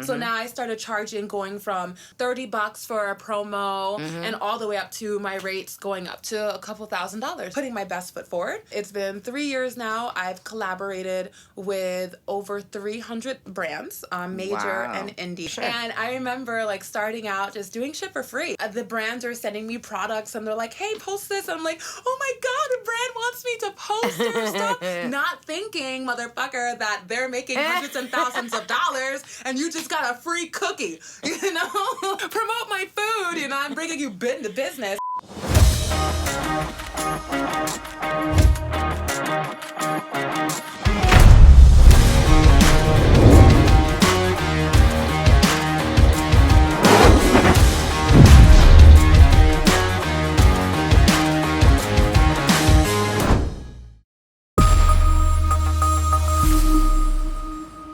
So now I started charging, going from $30 for a promo and all the way up to my rates going up to a couple $1,000s, putting my best foot forward. It's been 3 years now. I've collaborated with over 300 brands, major and indie. Sure. And I remember like starting out just doing shit for free. The brands are sending me products and they're like, hey, post this. I'm like, oh my God, a brand wants me to post their stuff. Not thinking, motherfucker, that they're making hundreds and thousands of dollars and you just got a free cookie, you know? Promote my food, you know? I'm bringing you into business.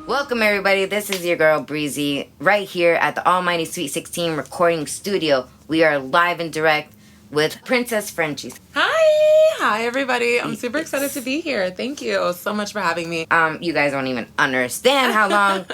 Welcome everybody, this is your girl Breezie, right here at the almighty Sweet 16 recording studio. We are live and direct with Princess Frenxh. Hi everybody, I'm super excited to be here. Thank you so much for having me. You guys don't even understand how long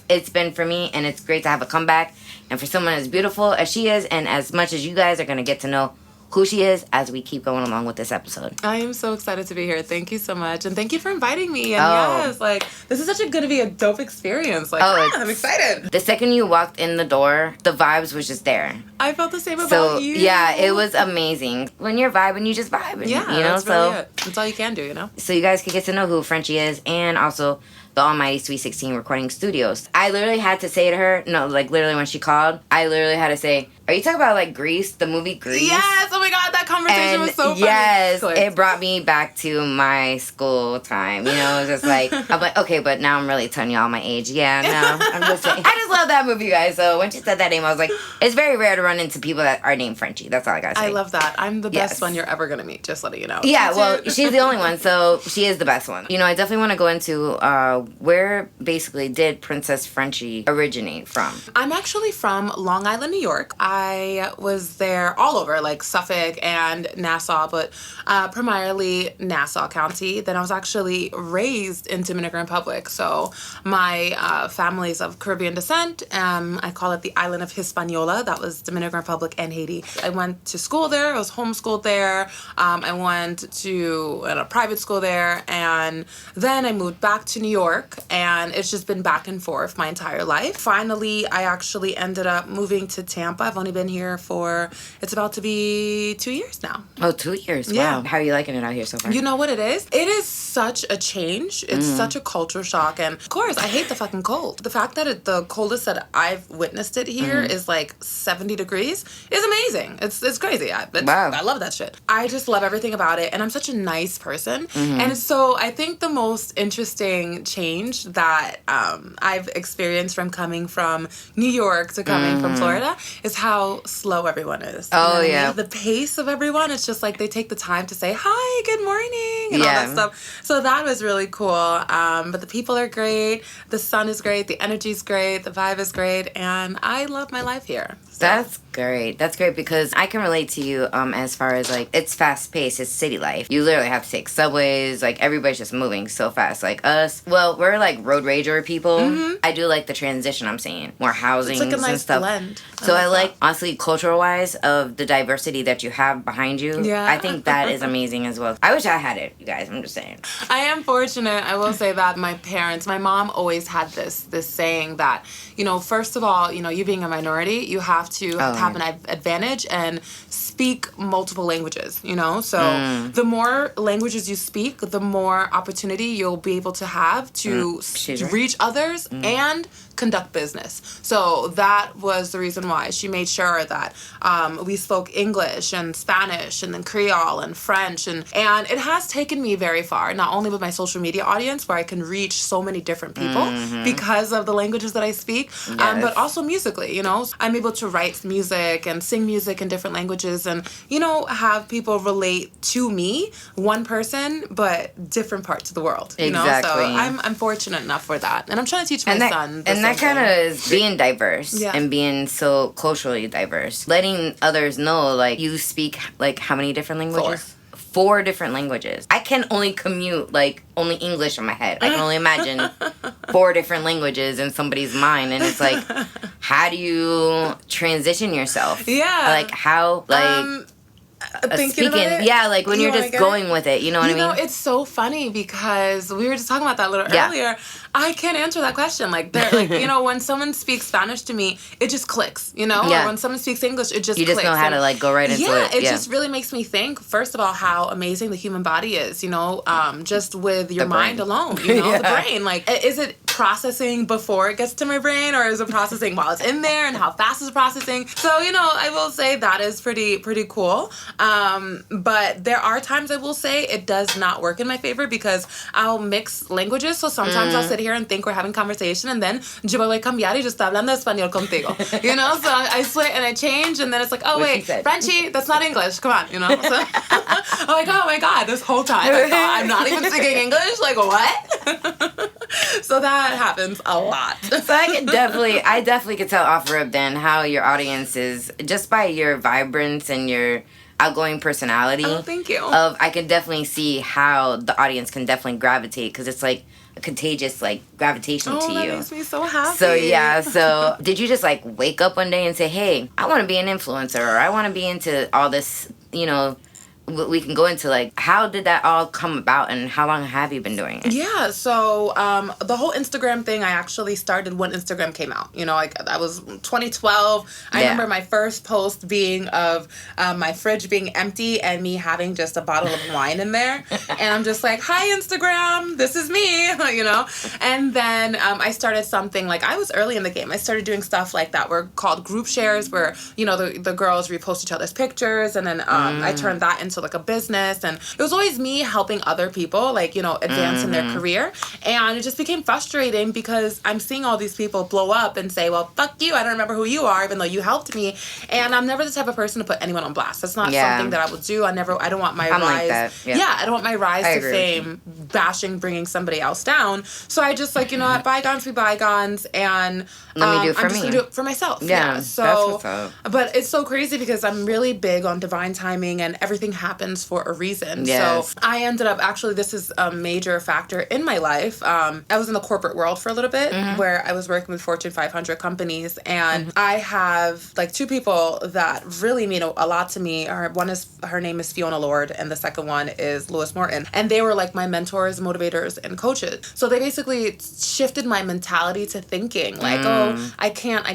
it's been for me, and it's great to have a comeback. And for someone as beautiful as she is, and as much as you guys are going to get to know who she is as we keep going along with this episode. I am so excited to be here. Thank you so much. And thank you for inviting me. And yes, like, this is going to be a dope experience. Like, I'm excited. The second you walked in the door, the vibes was just there. I felt the same about you. Yeah, it was amazing. When you're vibing, you just vibe. Yeah, you know, that's really it. That's all you can do, you know? So you guys can get to know who Frenxh is, and also the almighty Sweet 16 recording studios. I literally had to say to her, literally when she called, I literally had to say, are you talking about like Grease, the movie Grease? Yes, oh my God, that conversation was so funny. Yes, it brought me back to my school time. You know, it was just like, I'm like, okay, but now I'm really telling you all my age. Yeah, no, I'm just saying. I just love that movie, guys. So when she said that name, I was like, it's very rare to run into people that are named Frenchie. That's all I gotta say. I love that. I'm the best one you're ever gonna meet, just letting you know. Yeah, well, she's the only one, so she is the best one. You know, I definitely want to go into where basically did Princess Frenxh originate from? I'm actually from Long Island, New York. I was there all over, like Suffolk and Nassau, but primarily Nassau County. Then I was actually raised in Dominican Republic. So my family's of Caribbean descent. I call it the island of Hispaniola. That was Dominican Republic and Haiti. I went to school there. I was homeschooled there. I went to a private school there. And then I moved back to New York. And it's just been back and forth my entire life. Finally, I actually ended up moving to Tampa. I've only been here for, it's about to be 2 years now. Oh, 2 years. Yeah. Wow. How are you liking it out here so far? You know what it is? It is such a change. It's such a culture shock. And of course, I hate the fucking cold. The fact that the coldest that I've witnessed it here is like 70 degrees is amazing. It's crazy. I love that shit. I just love everything about it. And I'm such a nice person. And so I think the most interesting change that I've experienced from coming from New York to coming from Florida is how slow everyone is. Oh, yeah. I mean? The pace of everyone, it's just like they take the time to say, hi, good morning, and all that stuff. So that was really cool. But the people are great. The sun is great. The energy's great. The vibe is great. And I love my life here. So. That's great. That's great because I can relate to you as far as like it's fast paced, it's city life. You literally have to take subways, like everybody's just moving so fast. Like us, well, we're like road rager people. I do like the transition, I'm saying. More housing it's like a nice and stuff. Blend. So I like honestly cultural wise of the diversity that you have behind you. Yeah. I think that is amazing as well. I wish I had it, you guys. I'm just saying. I am fortunate. I will say that my mom always had this saying that, you know, first of all, you know, you being a minority, you have to have an advantage and speak multiple languages, you know? So the more languages you speak, the more opportunity you'll be able to have to reach others and conduct business. So that was the reason why she made sure that we spoke English and Spanish and then Creole and French. And it has taken me very far, not only with my social media audience where I can reach so many different people because of the languages that I speak, but also musically, you know. I'm able to write music and sing music in different languages and, you know, have people relate to me, one person, but different parts of the world, you know. So I'm fortunate enough for that. And I'm trying to teach my son and that kind of is being diverse and being so culturally diverse. Letting others know, like, you speak, like, how many different languages? 4 different languages. I can only commute, like, only English in my head. I can only imagine 4 different languages in somebody's mind. And it's like, how do you transition yourself? Yeah. Like, how, like... Thinking about it? Yeah, like when you're just going with it, you know what I mean? You know, it's so funny because we were just talking about that a little earlier. I can't answer that question. Like, you know, when someone speaks Spanish to me, it just clicks, you know? Yeah. Or when someone speaks English, it just clicks. You just know how to, like, go right into it. It just really makes me think, first of all, how amazing the human body is, you know, just with your mind alone, you know, the brain. Like, is it processing before it gets to my brain, or is it processing while it's in there, and how fast is it processing? So, you know, I will say that is pretty cool. But there are times I will say it does not work in my favor because I'll mix languages. So sometimes I'll sit here and think we're having conversation, and then yo voy a cambiar y yo estoy hablando español contigo. You know, so I switch and I change, and then it's like, oh wait, Frenchie, that's not English. Come on, you know. So I'm like, oh my god, this whole time I thought I'm not even speaking English. Like what? So that happens a lot. So I definitely could tell off rip then how your audience is just by your vibrance and your outgoing personality. Oh, thank you. I can definitely see how the audience can definitely gravitate, because it's like a contagious like gravitation to you. That makes me so happy. So yeah, so did you just like wake up one day and say, hey, I want to be an influencer, or I want to be into all this, you know, we can go into like, how did that all come about, and how long have you been doing it? Yeah, so the whole Instagram thing, I actually started when Instagram came out. You know, like that was 2012. I remember my first post being of my fridge being empty and me having just a bottle of wine in there. And I'm just like, hi, Instagram, this is me, you know? And then I started something, like I was early in the game. I started doing stuff like that were called group shares, where, you know, the girls repost each other's pictures. And then I turned that into like a business, and it was always me helping other people, like, you know, advance in their career. And it just became frustrating because I'm seeing all these people blow up and say, well, fuck you, I don't remember who you are, even though you helped me. And I'm never the type of person to put anyone on blast. That's not something that I would do. I don't want my rise. Like I don't want my rise to fame bashing, bringing somebody else down. So I just like, you know what, bygones be bygones, and let me do it for I'm just gonna do it for myself. Yeah, so that's what's up. But it's so crazy because I'm really big on divine timing, and everything happens for a reason. Yes. So I ended up, actually, this is a major factor in my life. I was in the corporate world for a little bit, where I was working with Fortune 500 companies, and I have like 2 people that really mean a lot to me. Her name is Fiona Lord, and the second one is Lewis Morton, and they were like my mentors, motivators, and coaches. So they basically shifted my mentality to thinking like, oh, I can't,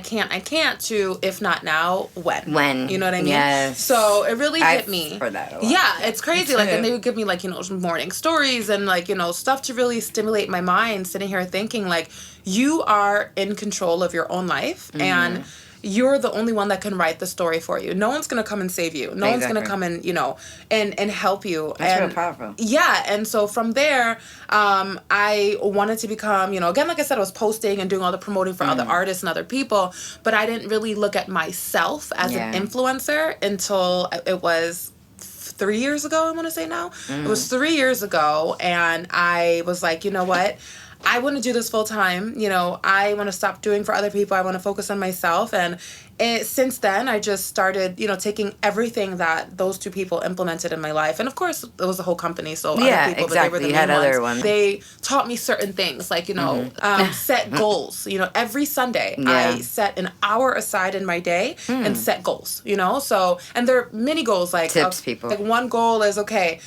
to if not now, when? You know what I mean? Yes. So it really hit me. For that. Yeah, it's crazy. Like, and they would give me like, you know, morning stories and like, you know, stuff to really stimulate my mind, sitting here thinking like, you are in control of your own life, and you're the only one that can write the story for you. No one's going to come and save you. No one's going to come and, you know, and help you. That's real powerful. Yeah. And so from there, I wanted to become, you know, again, like I said, I was posting and doing all the promoting for other artists and other people, but I didn't really look at myself as an influencer until it was 3 years ago, I want to say now. It was 3 years ago, and I was like, you know what? I want to do this full time. You know, I want to stop doing for other people. I want to focus on myself. And since then, I just started, you know, taking everything that those 2 people implemented in my life. And of course, it was the whole company. So other people, but they were the main other ones. They taught me certain things, like, you know, set goals. You know, every Sunday, I set an hour aside in my day and set goals, you know. So, and they're mini goals, like tips, people. Like one goal is, okay,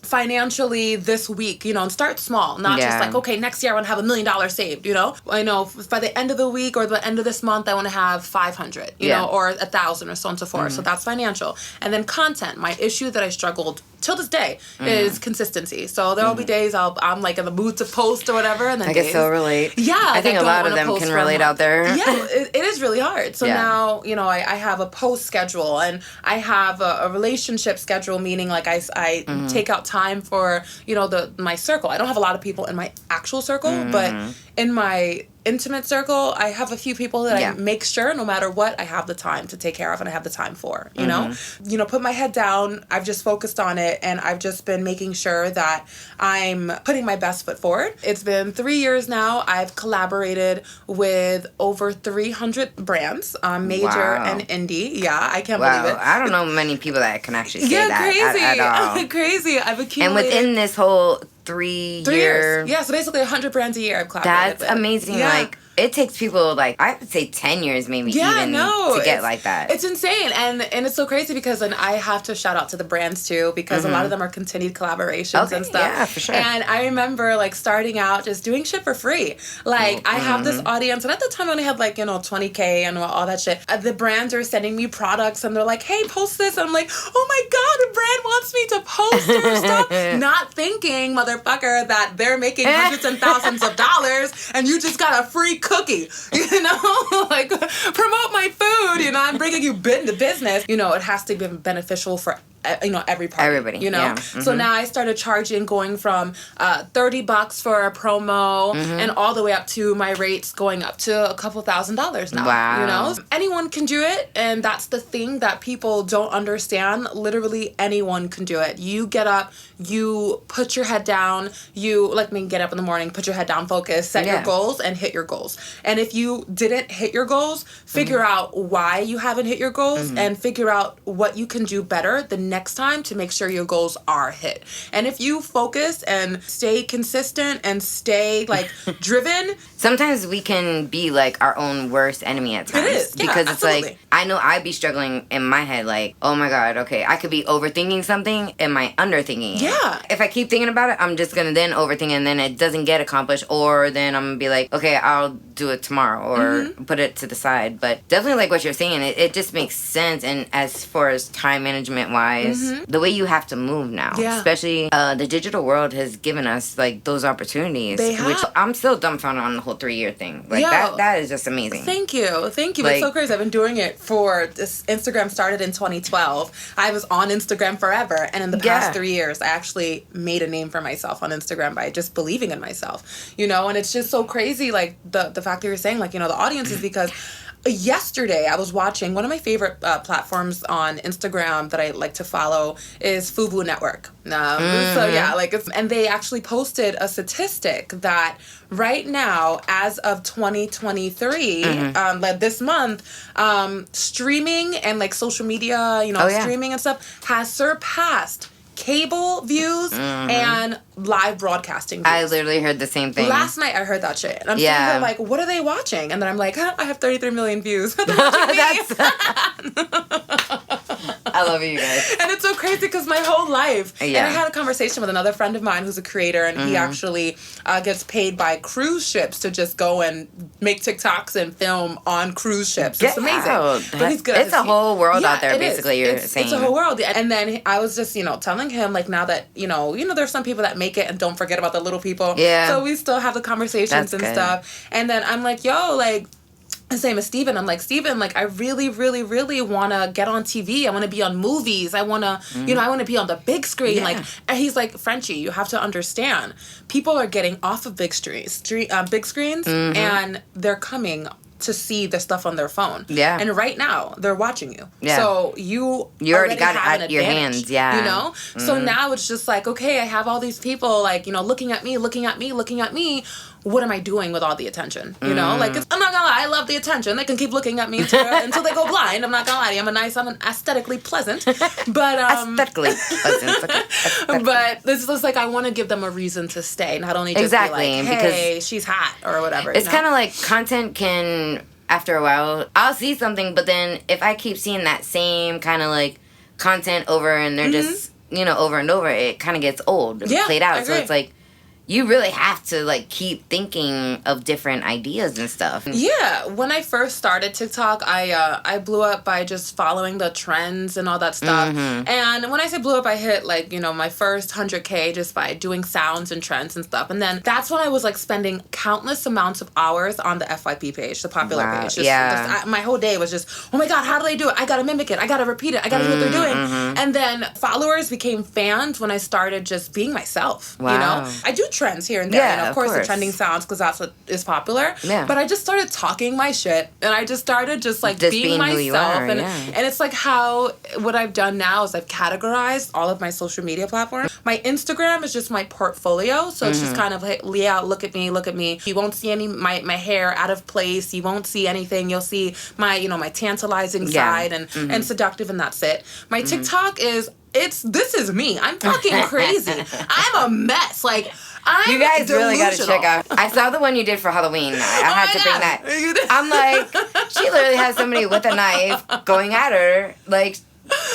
financially this week, you know, and start small, not just like, okay, next year I want to have $1 million saved, you know. I know by the end of the week or the end of this month I want to have 500, you know, or 1,000 or so on and so forth. So that's financial. And then content, my issue that I struggled till this day is consistency. So there will be days I'm like in the mood to post or whatever, and then I can so relate. Yeah, I think a lot of them can relate out there. Yeah, it is really hard. So now, you know, I have a post schedule, and I have a relationship schedule, meaning like I take out time for, you know, my circle. I don't have a lot of people in my actual circle, but in my intimate circle, I have a few people that I make sure no matter what, I have the time to take care of and I have the time for, you know? You know, put my head down. I've just focused on it and I've just been making sure that I'm putting my best foot forward. It's been 3 years now. I've collaborated with over 300 brands, major and indie. Yeah, I can't believe it. I don't know many people that can actually say that crazy. At all. Crazy. I've accumulated. And within this whole 3 years. Yeah, so basically 100 brands a year I've collaborated That's amazing. Yeah. Like, it takes people, like, I would say 10 years maybe to get like that. It's insane. And it's so crazy because then I have to shout out to the brands, too, because a lot of them are continued collaborations and stuff. Yeah, for sure. And I remember, like, starting out just doing shit for free. Like, I have this audience, and at the time I only had, like, you know, 20K and all that shit. The brands are sending me products, and they're like, hey, post this. And I'm like, oh, my God, a brand wants me to post their stuff. Not thinking, motherfucker, that they're making hundreds and thousands of dollars, and you just got a free cookie, you know, like promote my food, you know, I'm bringing you into business, you know, it has to be beneficial for, you know, everybody, you know. Yeah. So now I started charging, going from $30 for a promo and all the way up to my rates going up to a couple $1,000s now. Wow. You know, anyone can do it, and that's the thing that people don't understand. Literally anyone can do it. You get up, you put your head down, you, like me, get up in the morning, put your head down, focus, set your goals, and hit your goals. And if you didn't hit your goals, figure out why you haven't hit your goals and figure out what you can do better the next time to make sure your goals are hit. And if you focus and stay consistent and stay, like, driven. Sometimes we can be, like, our own worst enemy at times. It is, yeah, because absolutely. It's like, I know I'd be struggling in my head, like, oh my God, okay, I could be overthinking something. Am I underthinking it? Yeah. If I keep thinking about it, I'm just going to then overthink and then it doesn't get accomplished, or then I'm going to be like, okay, I'll do it tomorrow or put it to the side. But definitely, like what you're saying, it just makes sense. And as far as time management wise, the way you have to move now, especially the digital world has given us, like, those opportunities, which I'm still dumbfounded on the whole 3-year thing. Like, that is just amazing. Thank you. Like, it's so crazy. I've been doing it for this. Instagram started in 2012. I was on Instagram forever, and in the past 3 years, I actually made a name for myself on Instagram by just believing in myself, you know. And it's just so crazy, like, the fact that you're saying, like, you know, the audience is because yesterday I was watching one of my favorite platforms on Instagram that I like to follow is Fubu Network. So yeah, like, and they actually posted a statistic that right now, as of 2023, like this month, streaming and, like, social media, you know, streaming and stuff has surpassed cable views and live broadcasting views. I literally heard the same thing. Last night I heard that shit. And I'm sitting there like, what are they watching? And then I'm like, I have 33 million views. They're watching I love you guys. And it's so crazy because my whole life, and I had a conversation with another friend of mine who's a creator, and he actually gets paid by cruise ships to just go and make TikToks and film on cruise ships. It's amazing. But he's good. It's a whole world out there, basically, you're saying. It's a whole world. And then I was just, you know, telling him, like, now that, you know, there's some people that make it and don't forget about the little people. Yeah. So we still have the conversations and stuff. And then I'm like, yo, like, the same as Steven. I'm like, Steven, like, I really, really, really want to get on TV. I want to be on movies. I want to, you know, I want to be on the big screen. Like, and he's like, Frenchie, you have to understand, people are getting off of big screens, and they're coming to see the stuff on their phone. Yeah. And right now, they're watching you. Yeah. So you already got it at your hands. Yeah. You know? So now it's just like, okay, I have all these people, like, you know, looking at me. What am I doing with all the attention? You know? Like, I'm not gonna lie, I love the attention. They can keep looking at me until they go blind. I'm not gonna lie to you. I'm an aesthetically pleasant. But, aesthetically pleasant. But it's just like, I want to give them a reason to stay. Not only just be like, hey, she's hot or whatever. It's kind of like content can, after a while, I'll see something, but then if I keep seeing that same kind of, like, content over and they're just, you know, over and over, it kind of gets old and played out. So it's like, you really have to, like, keep thinking of different ideas and stuff. Yeah. When I first started TikTok, I blew up by just following the trends and all that stuff. And when I say blew up, I hit, like, you know, my first 100K just by doing sounds and trends and stuff. And then that's when I was, like, spending countless amounts of hours on the FYP page, the popular page. My whole day was just, oh my God, how do they do it? I gotta mimic it. I gotta repeat it. I gotta do what they're doing. And then followers became fans when I started just being myself. You know? I do trends here and there. Yeah, and of course the trending sounds, because that's what is popular. Yeah. But I just started talking my shit, and I just started just being myself. Who you are, and it's like how what I've done now is I've categorized all of my social media platforms. My Instagram is just my portfolio, so it's just kind of like, yeah, look at me. You won't see any my hair out of place. You won't see anything. You'll see my my tantalizing side and seductive, and that's it. My TikTok is this is me. I'm fucking crazy. I'm a mess. Like, you guys really got to check out. I saw the one you did for Halloween. I had to bring that. I'm like, she literally has somebody with a knife going at her, like,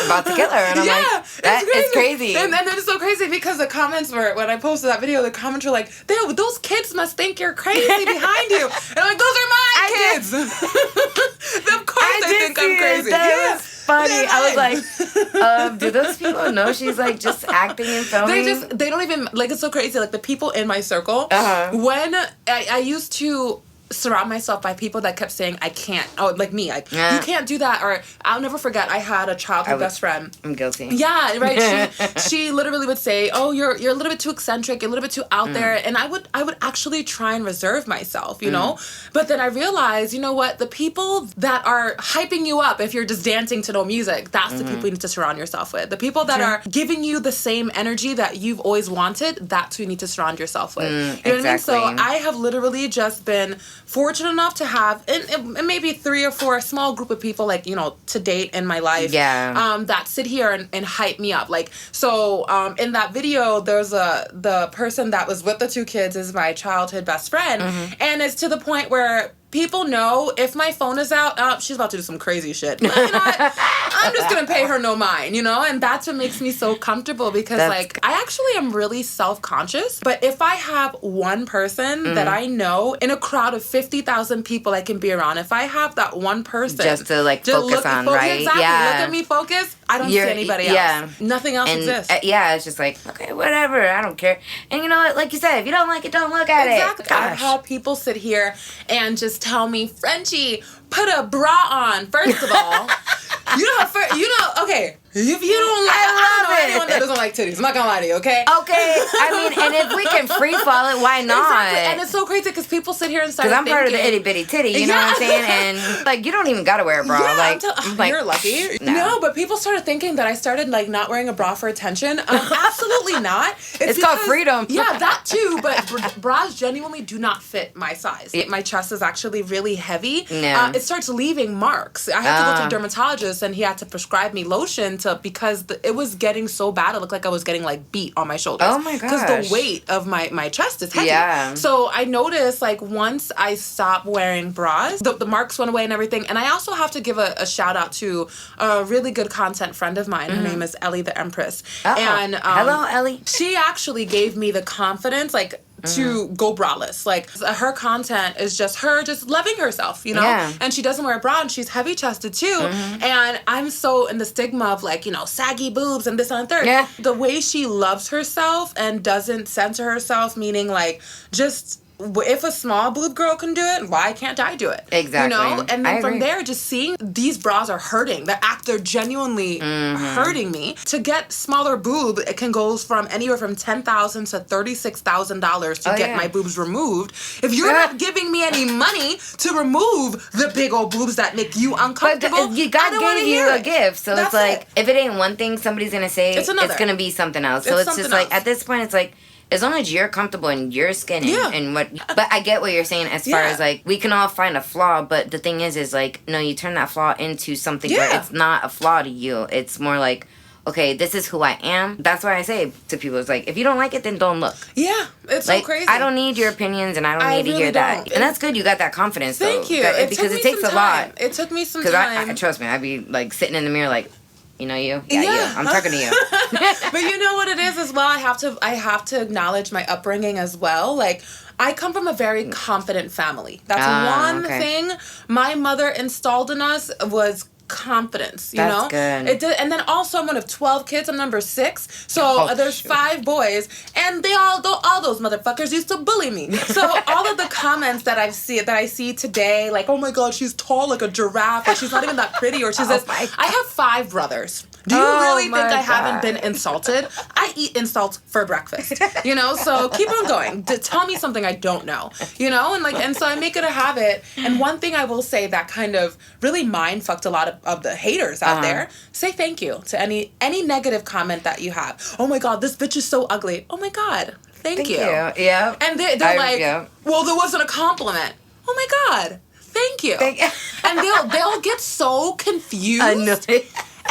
about to kill her. And I'm like, that is crazy. And then it's so crazy because the comments were, when I posted that video, the comments were like, those kids must think you're crazy behind you. And I'm like, those are my kids. Of course they think I'm crazy. That was funny. I was like, do those people know she's like just acting and filming? They don't even, like, it's so crazy. Like, the people in my circle, when I used to surround myself by people that kept saying I can't. Oh, like me, you can't do that. Or I'll never forget, I had a childhood best friend. I'm guilty. Yeah, right. She literally would say, "Oh, you're a little bit too eccentric, you're a little bit too out there," and I would actually try and reserve myself, you know. But then I realized, you know what? The people that are hyping you up if you're just dancing to no music, that's the people you need to surround yourself with. The people that are giving you the same energy that you've always wanted, that's who you need to surround yourself with. You know what I mean? So I have literally just been fortunate enough to have and maybe 3 or 4 a small group of people, like, to date in my life, that sit here and hype me up. Like, so in that video, there's the person that was with the 2 kids is my childhood best friend, and it's to the point where people know if my phone is out, she's about to do some crazy shit. But you know what? I'm just going to pay her no mind, And that's what makes me so comfortable because, like, I actually am really self-conscious. But if I have one person that I know in a crowd of 50,000 people I can be around, if I have that one person. Just to, like, focus on, right? Exactly. Yeah. Look at me focus. I don't see anybody else. Yeah. Nothing else exists. It's just like, okay, whatever. I don't care. And you know what? Like you said, if you don't like it, don't look at it. Exactly. I've had people sit here and just tell me, Frenchie, put a bra on, first of all. Okay, if you don't like, I don't know anyone that doesn't like titties. I'm not gonna lie to you, okay? Okay, I mean, and if we can free fall it, why not? Exactly. And it's so crazy because people sit here and start thinking. Because I'm part of the itty bitty titty, you know what I'm saying? And like, you don't even gotta wear a bra. Yeah, like, you're lucky. No, but people started thinking that I started like not wearing a bra for attention. Absolutely not. It's called freedom. Yeah, that too. But bras genuinely do not fit my size. My chest is actually really heavy. No. It starts leaving marks. I had to go to a dermatologist, and he had to prescribe me lotion because it was getting so bad. It looked like I was getting like beat on my shoulders. Oh my gosh. Because the weight of my chest is heavy. Yeah. So I noticed like once I stopped wearing bras, the marks went away and everything. And I also have to give a shout out to a really good content friend of mine. Her name is Ellie the Empress. And hello, Ellie. She actually gave me the confidence, like, to go braless. Like, her content is just her just loving herself, Yeah. And she doesn't wear a bra, and she's heavy chested too. And I'm so in the stigma of like, saggy boobs and this and the third. Yeah. The way she loves herself and doesn't censor herself, meaning like just if a small boob girl can do it, why can't I do it? Exactly. And then from there, just seeing these bras are hurting. They're genuinely hurting me. To get smaller boob, it can go from anywhere from $10,000 to $36,000 to get my boobs removed. If you're not giving me any money to remove the big old boobs that make you uncomfortable, but God gave you a gift, so That's it's like if it ain't one thing somebody's gonna say, it's gonna be something else. So it's just like at this point, it's like, as long as you're comfortable in your skin and what... But I get what you're saying as far as, like, we can all find a flaw, but the thing is like, no, you turn that flaw into something where it's not a flaw to you. It's more like, okay, this is who I am. That's why I say to people, it's like, if you don't like it, then don't look. Yeah, it's like, so crazy. I don't need your opinions, and I don't need to hear that. And that's good, you got that confidence, though. Thank you. Because it takes a lot. It took me some time. Because trust me, I'd be, like, sitting in the mirror, like... You know you? Yeah, you. I'm talking to you. But you know what it is as well? I have to acknowledge my upbringing as well. Like, I come from a very confident family. That's one thing my mother installed in us was confidence, you That's know? good. It did, and then also I'm one of 12 kids. I'm number 6. So there's 5 boys, and all those motherfuckers used to bully me. So all of the comments that I see today, like, oh my God, she's tall like a giraffe, or she's not even that pretty, or she's this. I have 5 brothers. Do you really think I haven't been insulted? I eat insults for breakfast, you know? So keep on going. Tell me something I don't know, you know? And so I make it a habit. And one thing I will say that kind of really mind fucked a lot of the haters out there, say thank you to any negative comment that you have. Oh my God, this bitch is so ugly. Oh my God, thank you. Yeah. And they're like, well, there wasn't a compliment. Oh my God, thank you. And they'll get so confused.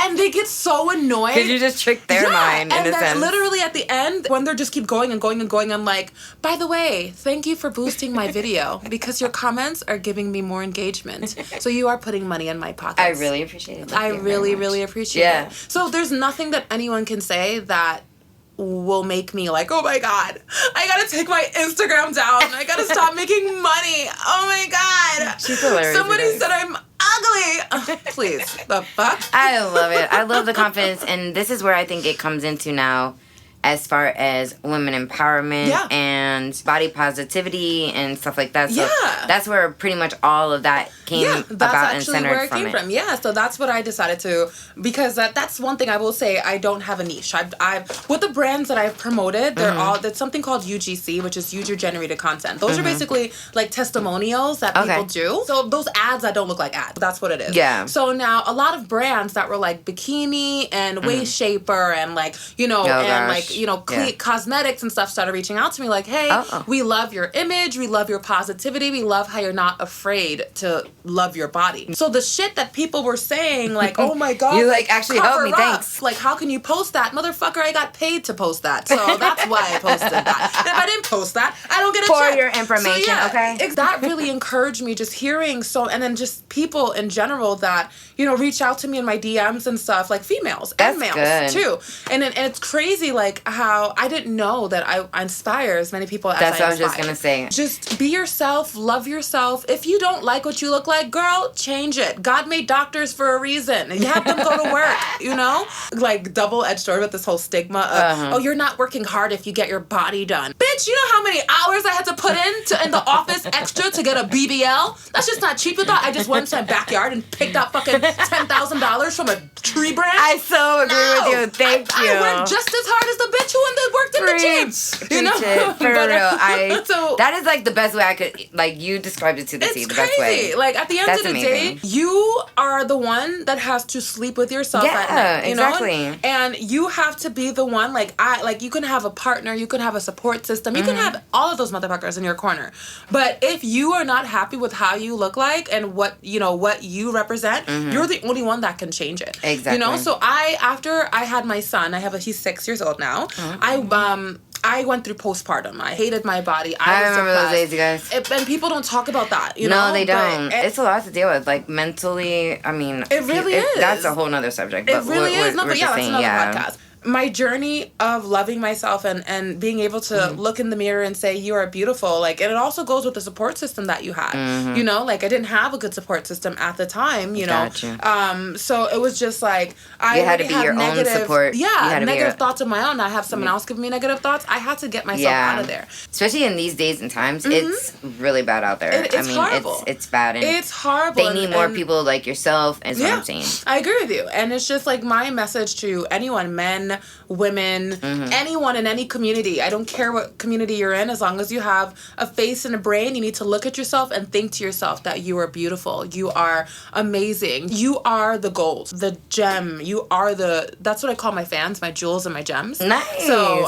And they get so annoyed. Because you just tricked their mind, in a sense. And then literally at the end, when they're just keep going and going and going, I'm like, by the way, thank you for boosting my video, because your comments are giving me more engagement. So you are putting money in my pockets. I really appreciate it. I really, really appreciate it. So there's nothing that anyone can say that will make me like, oh my God, I gotta take my Instagram down. I gotta stop making money. Oh my God. She's hilarious. Somebody said I'm ugly. Please, the fuck? I love it. I love the confidence, and this is where I think it comes into now, as far as women empowerment and body positivity and stuff like that. So that's where pretty much all of that came about and centered from it. That's actually where it came from. Yeah, so that's what I decided to, because that's one thing I will say, I don't have a niche. I've with the brands that I've promoted, they're all, there's something called UGC, which is user generated content. Those are basically like testimonials that people do. So those ads that don't look like ads, that's what it is. Yeah. So now a lot of brands that were like bikini and waist shaper and like, you know, cosmetics and stuff started reaching out to me like, hey, we love your image, we love your positivity, we love how you're not afraid to love your body. So the shit that people were saying, like, oh my God, you like actually helped me, thanks. Like, how can you post that? Motherfucker, I got paid to post that. So that's why I posted that. And if I didn't post that, I don't get a check. For your information, okay? That really encouraged me, just hearing and then just people in general that, you know, reach out to me in my DMs and stuff, like females and males too. And it's crazy, like, how I didn't know that I inspire as many people as That's what I was inspire. just going to say. Just be yourself, love yourself. If you don't like what you look like, girl, change it. God made doctors for a reason. You have them go to work, you know? Like, double-edged sword with this whole stigma of, oh, you're not working hard if you get your body done. Bitch, you know how many hours I had to put in the office extra to get a BBL? That's just not cheap. You thought I just went to my backyard and picked up fucking $10,000 from a tree branch? I so agree with you. Thank you. I worked just as hard as the bitch who worked in the gym. You know? For real. That is like the best way I could, like, you described it to the T, the best way. Like, at the end of the day, you are the one that has to sleep with yourself at night. You know? And you have to be the one, like, you can have a partner, you can have a support system, you can have all of those motherfuckers in your corner. But if you are not happy with how you look like and what you represent, you're the only one that can change it. Exactly. You know? So after I had my son, he's 6 years old now. I went through postpartum. I hated my body. I remember those days, you guys. And people don't talk about that, you know? No, they don't. It's a lot to deal with. Like, mentally, I mean... It really is. That's a whole nother subject. It really is. No, but yeah, that's another podcast. My journey of loving myself and being able to look in the mirror and say, you are beautiful, like, and it also goes with the support system that you had, you know, like, I didn't have a good support system at the time, you know, so it was just like, you had to be your own support. Negative thoughts of my own. I have someone else giving me negative thoughts. I had to get myself out of there. Especially in these days and times, it's really bad out there. It's horrible. It's bad. And it's horrible. They need more people like yourself, is what I'm saying. I agree with you. And it's just like my message to anyone, men, women, anyone in any community. I don't care what community you're in, as long as you have a face and a brain, you need to look at yourself and think to yourself that you are beautiful. You are amazing. You are the gold, the gem. You are that's what I call my fans, my jewels and my gems. Nice. So,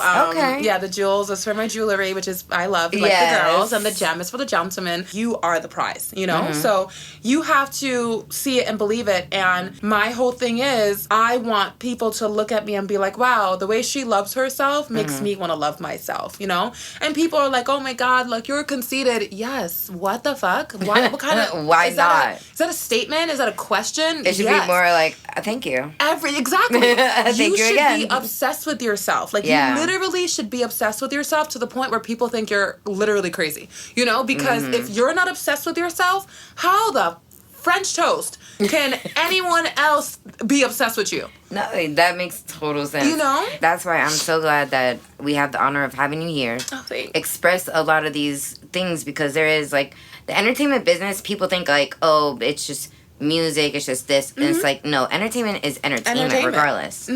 yeah, the jewels is for my jewelry, which is, I love, like the girls, and the gem is for the gentlemen. You are the prize, you know? So you have to see it and believe it. And my whole thing is, I want people to look at me and be like, wow, the way she loves herself makes me want to love myself, you know? And people are like, oh my God, like, you're conceited. Yes. What the fuck? Why? What kind of... Why not? Is that a statement? Is that a question? It should be more like, thank you. Exactly. You should be obsessed with yourself. Like, you literally should be obsessed with yourself to the point where people think you're literally crazy, you know? Because if you're not obsessed with yourself, how the French toast. Can anyone else be obsessed with you? No, that makes total sense. You know? That's why I'm so glad that we have the honor of having you here. Oh, thanks. Express a lot of these things, because there is, like, the entertainment business, people think, like, oh, it's just music, it's just this. And it's like, no, entertainment is entertainment. Regardless.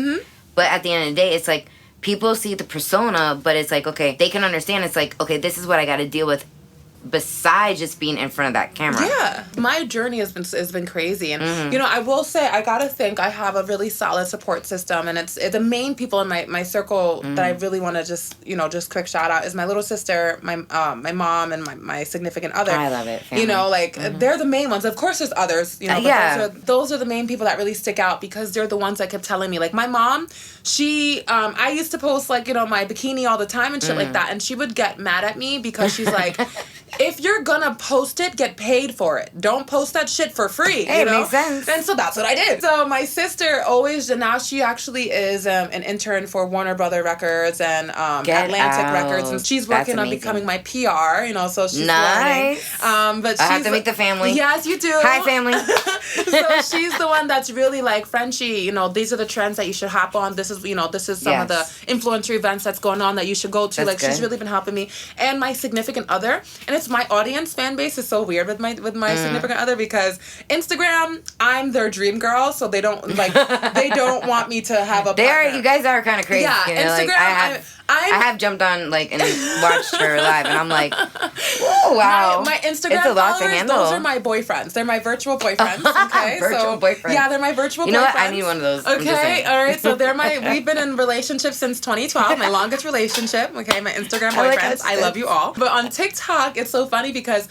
But at the end of the day, it's like, people see the persona, but it's like, okay, they can understand. It's like, okay, this is what I got to deal with besides just being in front of that camera. Yeah. My journey has been crazy. And, you know, I will say, I gotta think I have a really solid support system. And it's the main people in my circle that I really want to just, you know, just quick shout out is my little sister, my mom, and my significant other. I love it. Family. You know, like, they're the main ones. Of course, there's others, you know, but those are the main people that really stick out, because they're the ones that kept telling me. Like, my mom, she, I used to post, like, you know, my bikini all the time and shit like that. And she would get mad at me because she's like, if you're gonna post it, get paid for it. Don't post that shit for free. Hey, you know? It makes sense. And so that's what I did. So my sister always, and now she actually is an intern for Warner Brother Records and Atlantic Records, and she's working on becoming my PR. You know, so she's learning. But I have to meet the family. Yes, you do. Hi, family. So she's the one that's really like, Frenchie, you know, these are the trends that you should hop on. This is, you know, this is some of the influencer events that's going on that you should go to. That's she's really been helping me, and my significant other, and it's my audience fan base is so weird with my significant other, because Instagram, I'm their dream girl, so they don't want me to have a partner. You guys are kind of crazy. Yeah, you know, Instagram. Like, I have jumped on, like, and watched her live, and I'm like, oh, wow. My Instagram it's a lot followers, to handle. those are my boyfriends. They're my virtual boyfriends, okay? Boyfriends. Yeah, they're my virtual boyfriends. You know what? I need one of those. Okay, all right. So we've been in relationships since 2012, my longest relationship, okay? My Instagram boyfriends. I love you all. But on TikTok, it's so funny because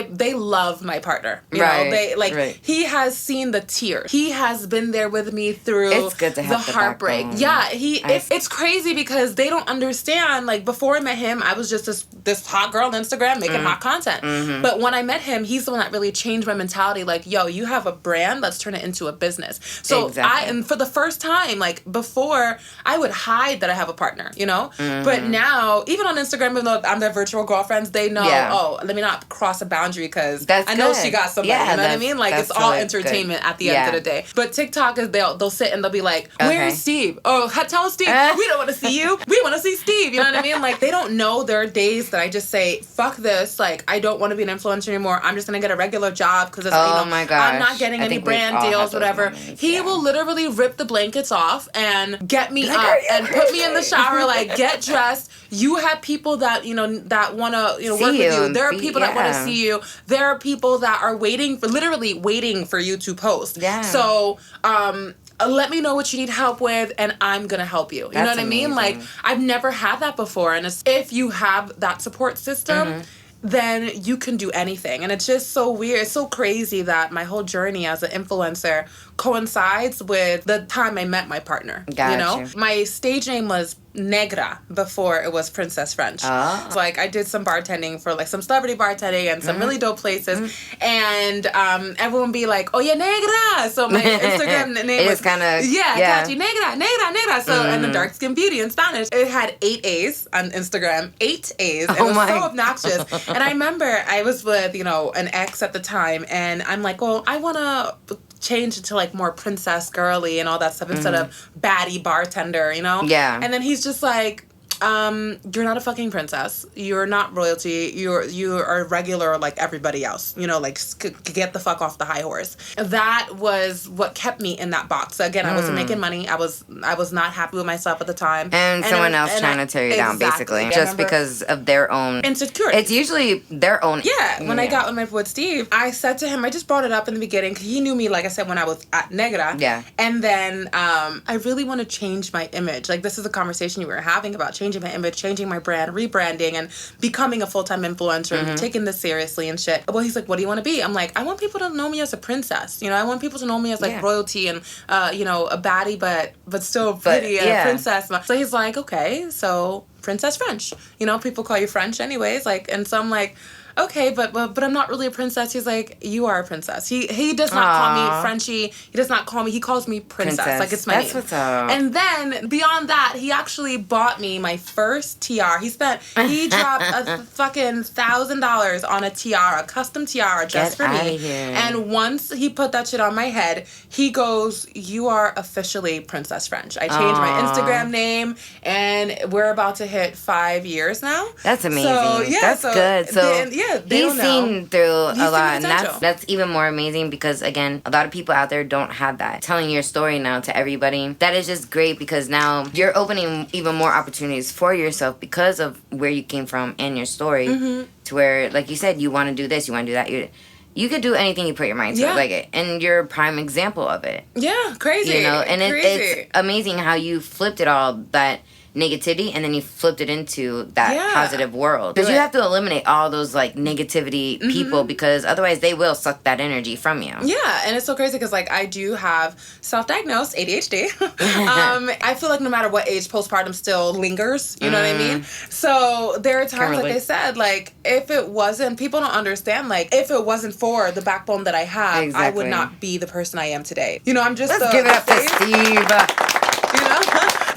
they love my partner. You know, they, he has seen the tears. He has been there with me through it's good to have the heartbreak. Yeah, it's crazy because they don't understand. Like, before I met him, I was just this hot girl on Instagram making hot content. But when I met him, he's the one that really changed my mentality. Like, yo, you have a brand, let's turn it into a business. So and for the first time, like, before, I would hide that I have a partner, you know? But now, even on Instagram, even though I'm their virtual girlfriends, they know, oh, let me not cross a boundary because I know she got somebody, you know what I mean? Like, it's all entertainment at the end of the day. But TikTok is, they'll sit and they'll be like, where's Steve? Oh, tell Steve, we don't want to see you. We want to see Steve, you know what I mean? Like, they don't know there are days that I just say, fuck this, like, I don't want to be an influencer anymore. I'm just going to get a regular job because, my gosh, I'm not getting any brand deals, whatever. He will literally rip the blankets off and get me up and put me in the shower, like, get dressed. You have people that, you know, that want to, you know, work with you. There are people that want to see you. There are people that are literally waiting for you to post. Yeah. So, let me know what you need help with, and I'm going to help you. You know what I mean? Like, I've never had that before. And if you have that support system, then you can do anything. And it's just so weird. It's so crazy that my whole journey as an influencer coincides with the time I met my partner. Gotcha. You know? My stage name was Negra before it was Princess Frenxh. So, like, I did some bartending for, like, some celebrity bartending and some really dope places. And everyone be like, oh, yeah, Negra. So my Instagram name was kind of catchy. Negra. So and the dark skin beauty in Spanish. It had 8 A's on Instagram. 8 A's. It was so obnoxious. And I remember I was with, you know, an ex at the time, and I'm like, well, I want to change it to, like, more princess girly and all that stuff instead of baddie bartender, you know? Yeah. And then he's just like, you're not a fucking princess. You're not royalty. You are regular like everybody else. You know, like, get the fuck off the high horse. That was what kept me in that box. So again, I wasn't making money. I was not happy with myself at the time. And someone else trying to tear you down, basically. Just because of their own insecurity. It's usually their own. Yeah. When I got with Steve, I said to him, I just brought it up in the beginning because he knew me, like I said, when I was at Negra. Yeah. And then I really want to change my image. Like, this is a conversation you were having about changing my image, changing my brand, rebranding, and becoming a full-time influencer and taking this seriously and shit. Well, he's like, what do you want to be? I'm like, I want people to know me as a princess. You know, I want people to know me as, like, royalty and, you know, a baddie, but still pretty and a princess. So he's like, okay, so Princess Frenxh. You know, people call you French anyways. Like, and so I'm like, okay, but I'm not really a princess. He's like, you are a princess. He does not call me Frenchie. He does not call me. He calls me princess. Like it's my name. That's what's up. And then beyond that, he actually bought me my first tiara. He dropped a fucking $1,000 on a tiara, a custom tiara just for me. Here. And once he put that shit on my head, he goes, you are officially Princess Frenxh. I changed my Instagram name, and we're about to hit 5 years now. That's amazing. So, yeah, that's good. So he's seen through a lot, and that's even more amazing because, again, a lot of people out there don't have that. Telling your story now to everybody, that is just great because now you're opening even more opportunities for yourself because of where you came from and your story. To where, like you said, you want to do this, you want to do that. You could do anything you put your mind to, and you're a prime example of it. Yeah, crazy. You know, and it's amazing how you flipped it all, that negativity, and then you flipped it into that positive world. Because you have to eliminate all those, like, negativity people, because otherwise they will suck that energy from you. Yeah, and it's so crazy because, like, I do have self-diagnosed ADHD. I feel like no matter what age, postpartum still lingers. You know what I mean? So there are times, like I said, like, if it wasn't, people don't understand, like, if it wasn't for the backbone that I have, I would not be the person I am today. You know, I'm just Let's give it up to Steve. You know?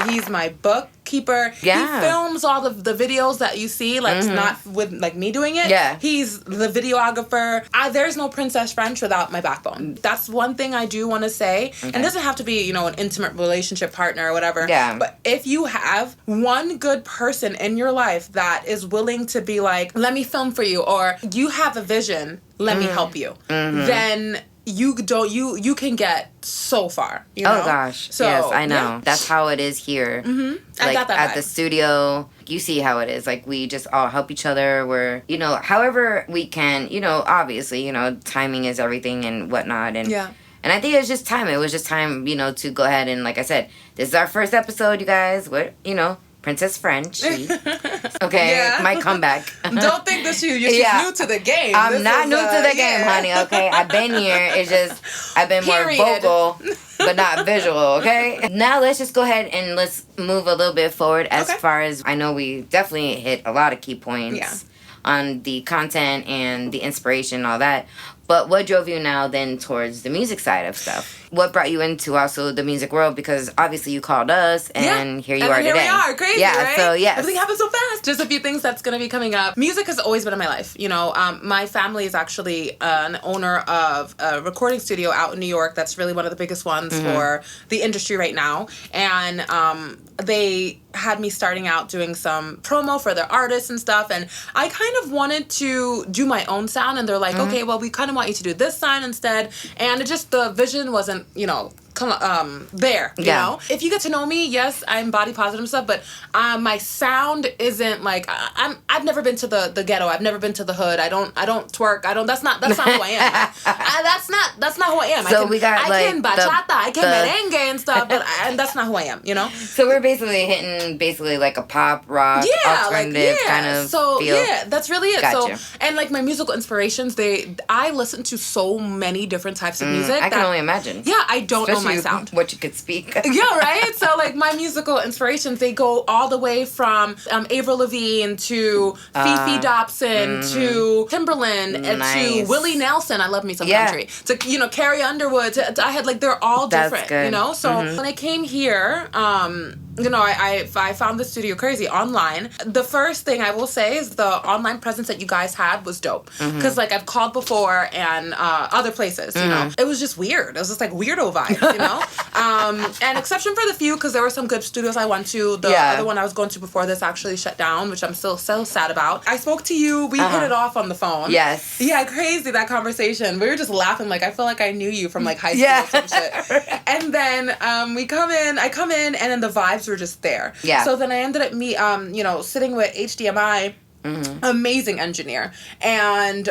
He's my bookkeeper. Yeah. He films all the videos that you see, like, not with, like, me doing it. Yeah. He's the videographer. There's no Princess Frenxh without my backbone. That's one thing I do want to say. Okay. And it doesn't have to be, you know, an intimate relationship partner or whatever. Yeah. But if you have one good person in your life that is willing to be like, let me film for you, or you have a vision, let me help you, then you can get so far, you know? Oh gosh. So, yes, I know. Yeah. That's how it is here. I like got that at vibe. The studio, you see how it is. Like, we just all help each other. We're, you know, however we can, you know, obviously, you know, timing is everything and whatnot. And and I think it was just time. It was just time, you know, to go ahead and, like I said, this is our first episode, you guys. We're, you know, Princess Frenxh. Okay, my comeback. Don't think that you're new to the game. I'm not new to the game, honey. Okay, I've been here. It's just I've been more vocal, but not visual. Okay. Now let's just go ahead and let's move a little bit forward. As far as I know, we definitely hit a lot of key points on the content and the inspiration and all that. But what drove you now then towards the music side of stuff? What brought you into also the music world? Because obviously you called us, and here you are today. Here we are, crazy, right? So yes. Everything happened so fast. Just a few things that's going to be coming up. Music has always been in my life. You know, my family is actually an owner of a recording studio out in New York. That's really one of the biggest ones for the industry right now. And they had me starting out doing some promo for their artists and stuff, and I kind of wanted to do my own sound, and they're like, okay, well, we kind of want you to do this sound instead, and it just, the vision wasn't, you know, there, you know? If you get to know me, yes, I'm body positive and stuff, but my sound isn't like, I've never been to the ghetto. I've never been to the hood. I don't twerk. That's not who I am. That's not who I am. So I can bachata, I can merengue and stuff, but that's not who I am, you know? So we're basically hitting like a pop, rock, alternative kind of feel. Yeah, that's really it. Gotcha. So, and like my musical inspirations, I listen to so many different types of music. I can only imagine. Yeah, I don't know my sound. What you could speak. Yeah, right? So, like, my musical inspirations, they go all the way from Avril Lavigne to Fifi Dobson to Timberland to Willie Nelson. I love me some country. To, you know, Carrie Underwood. I had, like, they're all different, you know? So, when I came here, you know, I found the studio crazy online. The first thing I will say is the online presence that you guys had was dope. Because, like, I've called before and other places, you know. It was just weird. It was just, like, weirdo vibes, you know? And exception for the few, because there were some good studios I went to. The other one I was going to before this actually shut down, which I'm still so sad about. I spoke to you. We hit it off on the phone. Yes. Yeah, crazy, that conversation. We were just laughing. Like, I feel like I knew you from, like, high school or some shit. And then I come in, and then the vibes were just there. Yeah. So then I ended up you know, sitting with HDMI. Amazing engineer, and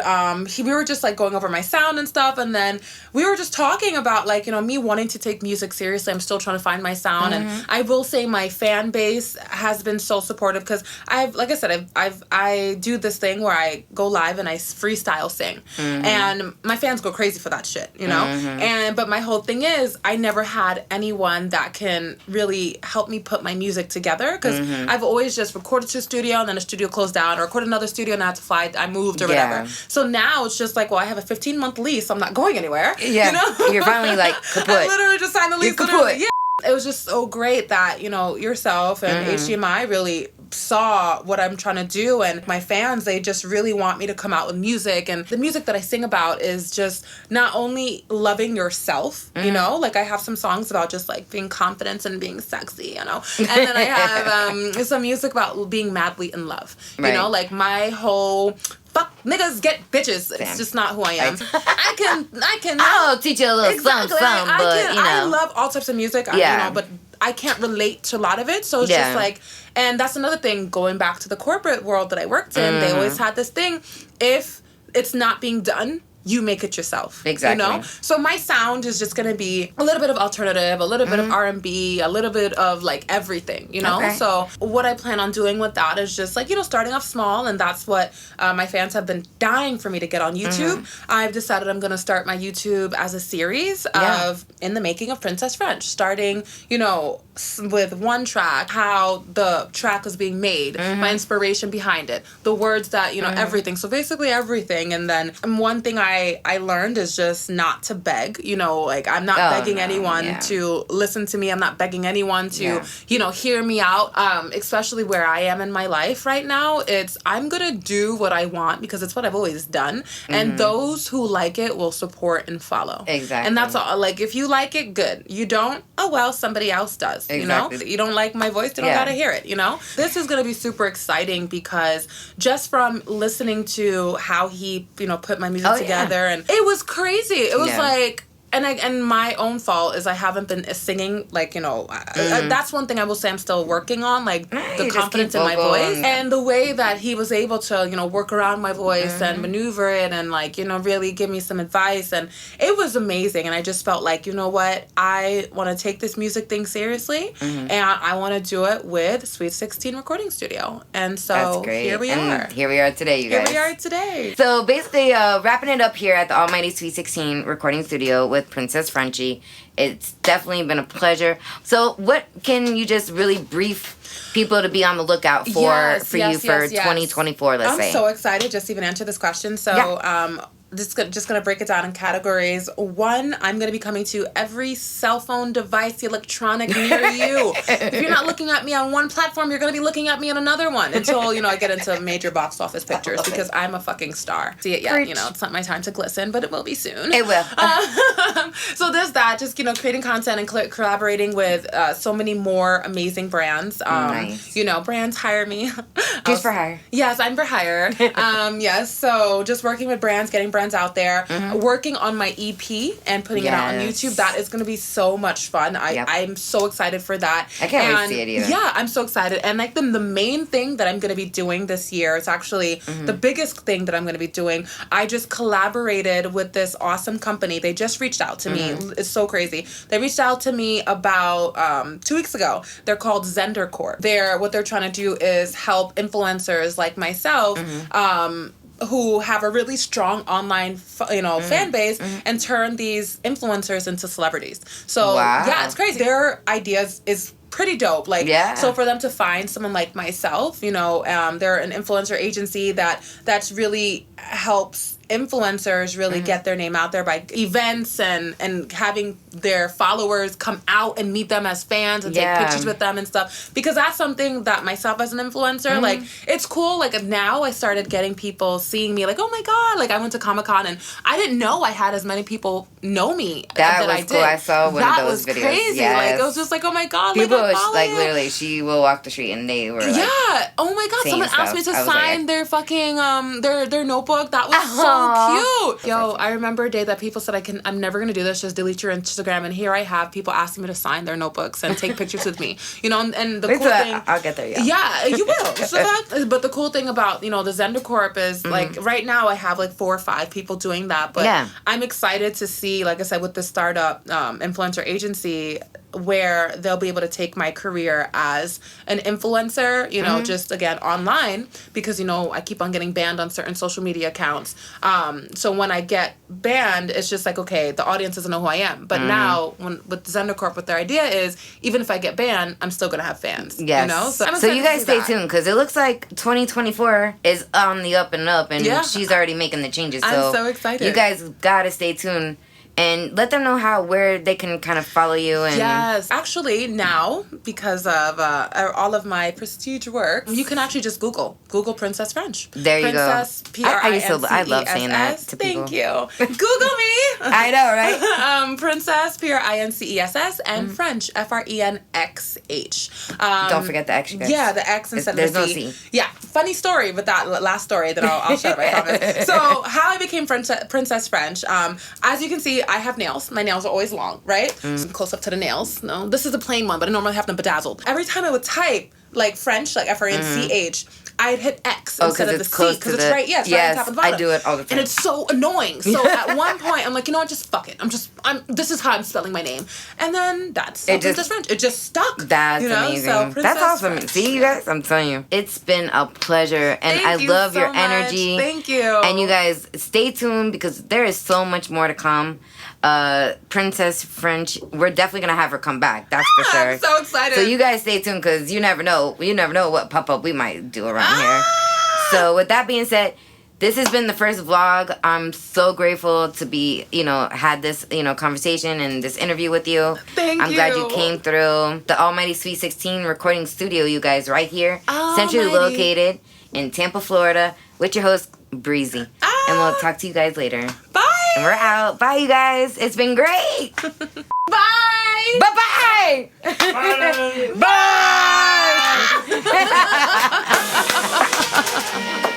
we were just like going over my sound and stuff, and then we were just talking about, like, you know, me wanting to take music seriously. I'm still trying to find my sound, and I will say my fan base has been so supportive, because like I said, I do this thing where I go live and I freestyle sing, and my fans go crazy for that shit, you know. But my whole thing is, I never had anyone that can really help me put my music together, because I've always just recorded to a studio and then a studio closed down, or recorded another studio and I had to fly. I moved or whatever. So now it's just like, well, I have a 15-month lease. So I'm not going anywhere. Yeah. You know? You're finally like kaput. I literally just signed the lease. You're kaput. Yeah. It was just so great that, you know, yourself and HDMI really saw what I'm trying to do, and my fans, they just really want me to come out with music, and the music that I sing about is just not only loving yourself, you know, like I have some songs about just like being confident and being sexy, you know, and then I have some music about being madly in love, you know, like my whole fuck niggas get bitches. It's just not who I am. I can. I'll teach you a little something, but you know, I love all types of music. You know, but I can't relate to a lot of it. So it's just like, and that's another thing. Going back to the corporate world that I worked in, they always had this thing: if it's not being done, you make it yourself. Exactly. You know? So my sound is just going to be a little bit of alternative, a little bit of R&B, a little bit of like everything, you know? Okay. So what I plan on doing with that is just like, you know, starting off small, and that's what my fans have been dying for me to get on YouTube. I've decided I'm going to start my YouTube as a series of In the Making of Princess Frenxh, starting, you know, with one track, how the track is being made, my inspiration behind it, the words that, you know, everything. So basically everything. And then one thing I learned is just not to beg, you know, like I'm not begging anyone to listen to me. I'm not begging anyone to, you know, hear me out, especially where I am in my life right now. It's, I'm going to do what I want because it's what I've always done. And those who like it will support and follow. Exactly. And that's all. Like, if you like it, good. You don't, oh, well, somebody else does, you know? You don't like my voice, you don't got to hear it, you know? This is going to be super exciting because just from listening to how he, you know, put my music together, and it was crazy. It was like, and my own fault is I haven't been singing, like, you know, that's one thing I will say I'm still working on, like the confidence in my voice and the way that he was able to, you know, work around my voice and maneuver it and, like, you know, really give me some advice, and it was amazing. And I just felt like, you know what, I want to take this music thing seriously, and I want to do it with Sweet 16 Recording Studio. And so here we are. Here we are today, you guys. Here we are today. So basically, wrapping it up here at the Almighty Sweet 16 Recording Studio with Princess Frenxh. It's definitely been a pleasure. So what can you just really brief people to be on the lookout for you for 2024, let's say? I'm so excited just to even answer this question. So just going to break it down in categories. 1, I'm going to be coming to every cell phone device, electronic near you. If you're not looking at me on one platform, you're going to be looking at me on another one until, you know, I get into major box office pictures because I'm a fucking star. See it yet, you know, it's not my time to glisten, but it will be soon. It will. So there's that, just, you know, creating content and collaborating with so many more amazing brands. Nice. You know, brands hire me. Who's for hire? Yes, I'm for hire. Yes, so just working with brands, getting brands out there, working on my EP and putting it out on YouTube. That is going to be so much fun. I'm so excited for that. I can't wait to see it either. Yeah, I'm so excited. And like the main thing that I'm going to be doing this year, it's actually the biggest thing that I'm going to be doing. I just collaborated with this awesome company. They just reached out to me. It's so crazy. They reached out to me about 2 weeks ago. They're called Zender Corp. What they're trying to do is help influencers like myself, who have a really strong online, fan base, and turn these influencers into celebrities. So yeah, it's crazy. Their ideas is pretty dope. Like, so for them to find someone like myself, you know, they're an influencer agency that's really helps influencers really get their name out there by events and having their followers come out and meet them as fans and take pictures with them and stuff, because that's something that myself as an influencer, like, it's cool. Like, now I started getting people seeing me like, oh my god, like I went to Comic-Con and I didn't know I had as many people know me that I did. Cool. I saw one of those videos. That was crazy. Like, it was just like, oh my god, people like, like literally, she will walk the street and they were like, oh my god, someone asked me to sign their fucking their notebook. That was so cute. Yo, I remember a day that people said I'm never gonna do this, just delete your Instagram, and here I have people asking me to sign their notebooks and take pictures with me, you know. And the cool thing, I'll get there. Yeah, you will. So but the cool thing about, you know, the Zender Corp is like right now I have like 4 or 5 people doing that, but I'm excited to see, like I said, with the startup influencer agency, where they'll be able to take my career as an influencer, you know, just again online, because, you know, I keep on getting banned on certain social media accounts. So when I get banned, it's just like, okay, the audience doesn't know who I am. But now with Zendercorp, what their idea is, even if I get banned, I'm still going to have fans. Yes. You know? So you guys stay tuned, because it looks like 2024 is on the up and up, and she's already making the changes. So I'm so excited. You guys gotta stay tuned. And let them know where they can kind of follow you. And yes. Actually, now, because of all of my prestige work, you can actually just Google Princess Frenxh. There you Princess, go. Princess, I love saying that to people. Thank you. Google me. I know, right? Princess, Princess, and Frenxh, Frenxh. Don't forget the X. Yeah, the X instead of the C. C. There's no C. Yeah, funny story with that last story that I'll shut up, I promise. So, how I became Princess Frenxh, as you can see, I have nails. My nails are always long, right? Close up to the nails. No, this is a plain one, but I normally have them bedazzled. Every time I would type, like French, like French, I'd hit X instead of the C, because it's right, right on top of the bottom. I do it all the time. And it's so annoying. So at one point, I'm like, you know what, just fuck it. This is how I'm spelling my name. And then that's Princess Frenxh. It just stuck. That's amazing. So that's awesome. Frenxh. See, you guys, I'm telling you, it's been a pleasure. And I love your energy. Thank you. And you guys, stay tuned, because there is so much more to come. Princess Frenxh, we're definitely gonna have her come back. That's for sure. I'm so excited. So you guys stay tuned, because you never know. You never know what pop up we might do around here. So with that being said, this has been the first vlog. I'm so grateful to be, had this, conversation and this interview with you. Thank you. I'm glad you came through. The Almighty Sweet 16 recording studio, you guys, right here, centrally located in Tampa, Florida, with your host Breezie. And we'll talk to you guys later. Bye. And we're out. Bye, you guys. It's been great. Bye. Bye-bye. Bye. Bye.